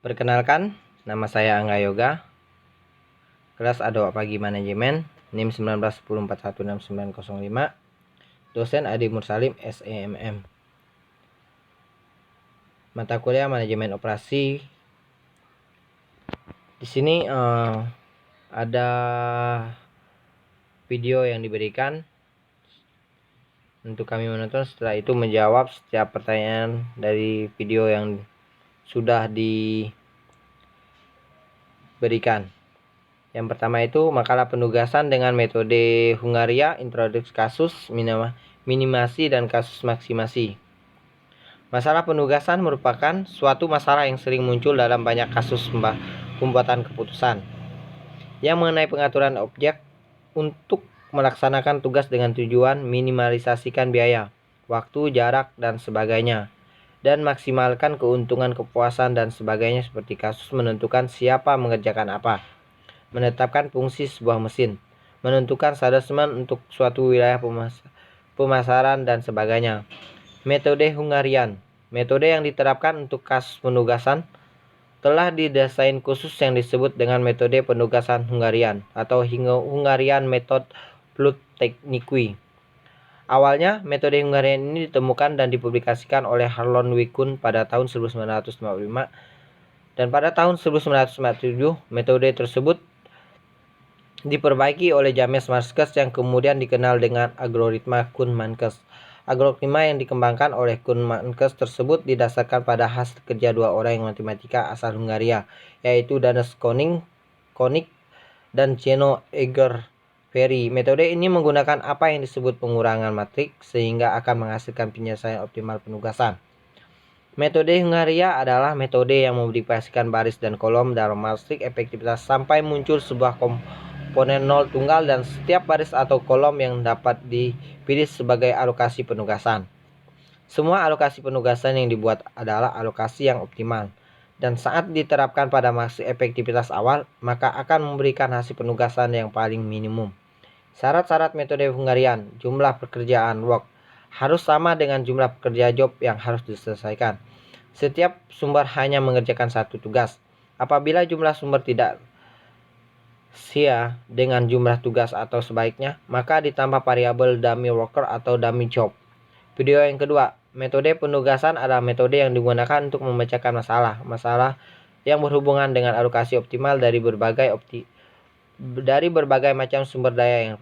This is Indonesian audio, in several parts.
Perkenalkan, nama saya Angga Yoga, kelas A2 Pagi Manajemen, NIM 1910416905, dosen Adi Mursalim, SEMM. Mata kuliah Manajemen Operasi. Di sini ada video yang diberikan untuk kami menonton, setelah itu menjawab setiap pertanyaan dari video yang sudah diberikan. Yang pertama itu makalah penugasan dengan metode Hungaria, introduksi kasus, minimasi, dan kasus maksimasi. Masalah penugasan merupakan suatu masalah yang sering muncul dalam banyak kasus pembuatan keputusan yang mengenai pengaturan objek untuk melaksanakan tugas dengan tujuan minimalisasikan biaya, waktu, jarak, dan sebagainya, dan maksimalkan keuntungan, kepuasan, dan sebagainya, seperti kasus menentukan siapa mengerjakan apa, menetapkan fungsi sebuah mesin, menentukan sadasmen untuk suatu wilayah pemasaran, dan sebagainya. Metode Hungarian. Metode yang diterapkan untuk kasus penugasan telah didesain khusus yang disebut dengan metode penugasan Hungarian atau Hungarian Method plus Technique. Awalnya, metode Hungarian ini ditemukan dan dipublikasikan oleh Harlan Wikun pada tahun 1955, dan pada tahun 1947 metode tersebut diperbaiki oleh James Marcus yang kemudian dikenal dengan algoritma Kuhn-Marcus. Algoritma yang dikembangkan oleh Kuhn-Marcus tersebut didasarkan pada hasil kerja dua orang matematika asal Hungaria, yaitu Danes Konik dan Zeno Eger-Ferry. Metode ini menggunakan apa yang disebut pengurangan matriks sehingga akan menghasilkan penyelesaian optimal penugasan. Metode Hungaria adalah metode yang memodifikasikan baris dan kolom dalam matriks efektivitas sampai muncul sebuah komponen nol tunggal dan setiap baris atau kolom yang dapat dipilih sebagai alokasi penugasan. Semua alokasi penugasan yang dibuat adalah alokasi yang optimal, dan saat diterapkan pada matriks efektivitas awal, maka akan memberikan hasil penugasan yang paling minimum. Syarat-syarat metode Hungarian. Jumlah pekerjaan work harus sama dengan jumlah pekerja job yang harus diselesaikan. Setiap sumber hanya mengerjakan satu tugas. Apabila jumlah sumber tidak sia dengan jumlah tugas atau sebaiknya, maka ditambah variabel dummy worker atau dummy job. Video yang kedua, metode penugasan adalah metode yang digunakan untuk memecahkan masalah yang berhubungan dengan alokasi optimal dari berbagai macam sumber daya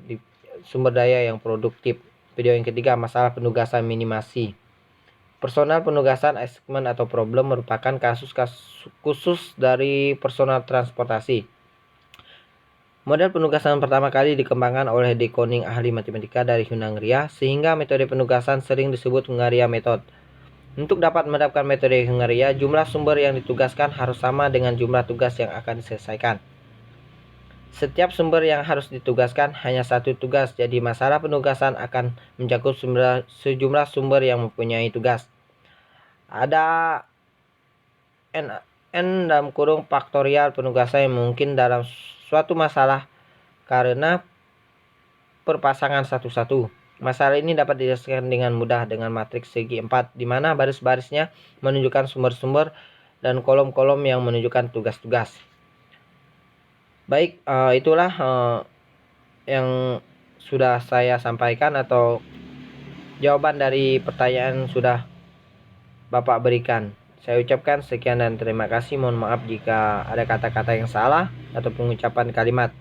yang produktif. Video yang ketiga, masalah penugasan minimasi. Personal penugasan assignment atau problem merupakan kasus khusus dari personal transportasi. Model penugasan pertama kali dikembangkan oleh De Koning, ahli matematika dari Hungaria, sehingga metode penugasan sering disebut Hungaria Method. Untuk dapat menerapkan metode Hungaria, jumlah sumber yang ditugaskan harus sama dengan jumlah tugas yang akan diselesaikan. Setiap sumber yang harus ditugaskan hanya satu tugas, jadi masalah penugasan akan mencakup sejumlah sumber yang mempunyai tugas. Ada n dalam kurung faktorial penugasan yang mungkin dalam suatu masalah karena perpasangan satu-satu. Masalah ini dapat dijelaskan dengan mudah dengan matriks segi 4, di mana baris-barisnya menunjukkan sumber-sumber dan kolom-kolom yang menunjukkan tugas-tugas. Baik, itulah yang sudah saya sampaikan atau jawaban dari pertanyaan sudah Bapak berikan. Saya ucapkan sekian dan terima kasih. Mohon maaf jika ada kata-kata yang salah atau pengucapan kalimat.